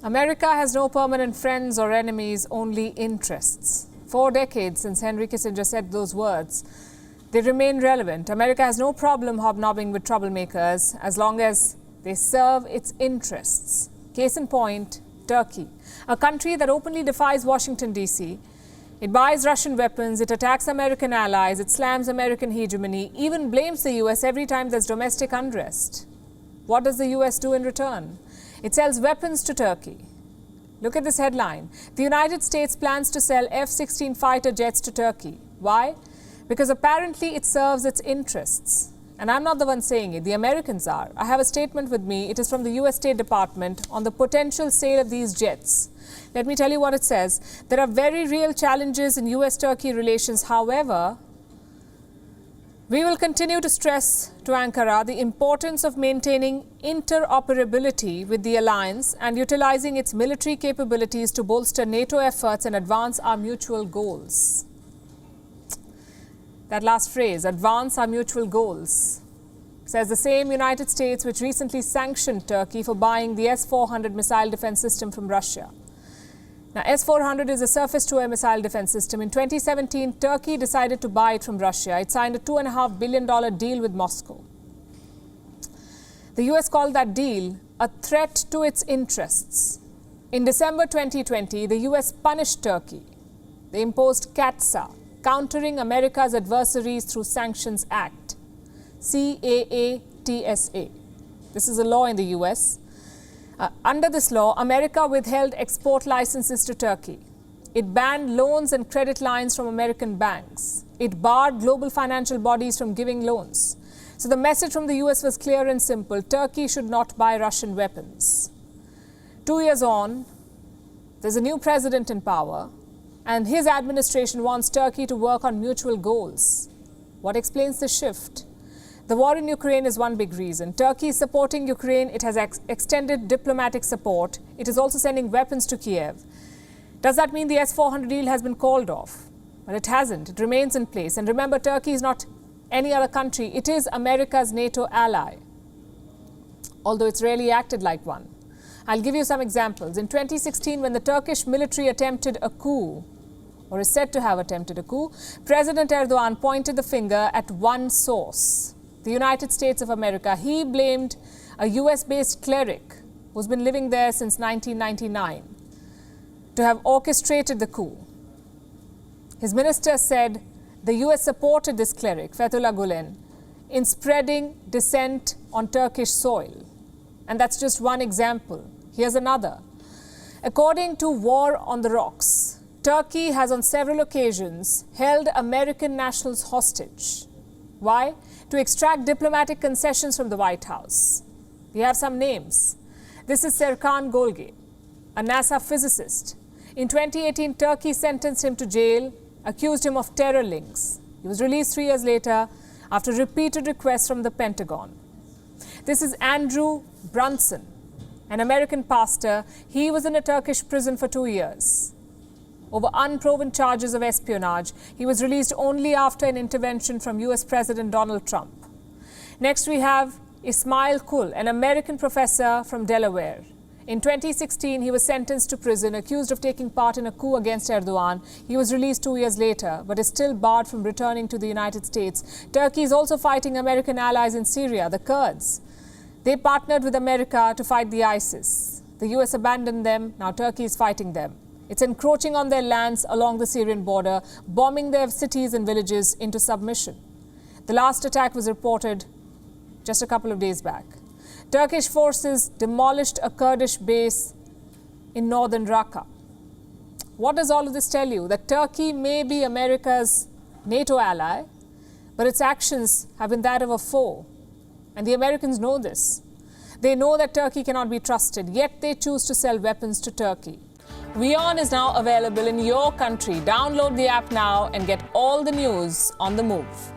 America has no permanent friends or enemies, only interests. 4 decades since Henry Kissinger said those words, they remain relevant. America has no problem hobnobbing with troublemakers as long as they serve its interests. Case in point, Turkey, a country that openly defies Washington, D.C. It buys Russian weapons, it attacks American allies, it slams American hegemony, even blames the U.S. every time there's domestic unrest. What does the U.S. do in return? It sells weapons to Turkey. Look at this headline. The United States plans to sell F-16 fighter jets to Turkey. Why? Because apparently it serves its interests. And I'm not the one saying it, the Americans are. I have a statement with me. It is from the US State Department on the potential sale of these jets. Let me tell you what it says. There are very real challenges in US-Turkey relations. However, we will continue to stress to Ankara the importance of maintaining interoperability with the alliance and utilizing its military capabilities to bolster NATO efforts and advance our mutual goals. That last phrase, advance our mutual goals, says the same United States which recently sanctioned Turkey for buying the S-400 missile defense system from Russia. Now, S-400 is a surface-to-air missile defense system. In 2017, Turkey decided to buy it from Russia. It signed a $2.5 billion deal with Moscow. The US called that deal a threat to its interests. In December 2020, the US punished Turkey. They imposed CAATSA, Countering America's Adversaries Through Sanctions Act, CAATSA. This is a law in the US. Under this law, America withheld export licenses to Turkey. It banned loans and credit lines from American banks. It barred global financial bodies from giving loans. So the message from the US was clear and simple. Turkey should not buy Russian weapons. 2 years on, there's a new president in power, and his administration wants Turkey to work on mutual goals. What explains the shift? The war in Ukraine is one big reason. Turkey is supporting Ukraine. It has extended diplomatic support. It is also sending weapons to Kiev. Does that mean the S-400 deal has been called off? Well, it hasn't. It remains in place. And remember, Turkey is not any other country. It is America's NATO ally, although it's rarely acted like one. I'll give you some examples. In 2016, when the Turkish military attempted a coup, or is said to have attempted a coup, President Erdogan pointed the finger at one source, the United States of America. He blamed a US-based cleric who's been living there since 1999 to have orchestrated the coup. His minister said the US supported this cleric, Fethullah Gulen, in spreading dissent on Turkish soil. And that's just one example. Here's another. According to War on the Rocks, Turkey has on several occasions held American nationals hostage. Why? To extract diplomatic concessions from the White House. We have some names. This is Serkan Golgi, a NASA physicist. In 2018, Turkey sentenced him to jail, accused him of terror links. He was released 3 years later after repeated requests from the Pentagon. This is Andrew Brunson, an American pastor. He was in a Turkish prison for 2 years over unproven charges of espionage. He was released only after an intervention from US President Donald Trump. Next, we have Ismail Kul, an American professor from Delaware. In 2016, he was sentenced to prison, accused of taking part in a coup against Erdogan. He was released 2 years later, but is still barred from returning to the United States. Turkey is also fighting American allies in Syria, the Kurds. They partnered with America to fight the ISIS. The US abandoned them. Now Turkey is fighting them. It's encroaching on their lands along the Syrian border, bombing their cities and villages into submission. The last attack was reported just a couple of days back. Turkish forces demolished a Kurdish base in northern Raqqa. What does all of this tell you? That Turkey may be America's NATO ally, but its actions have been that of a foe. And the Americans know this. They know that Turkey cannot be trusted, yet they choose to sell weapons to Turkey. WION is now available in your country. Download the app now and get all the news on the move.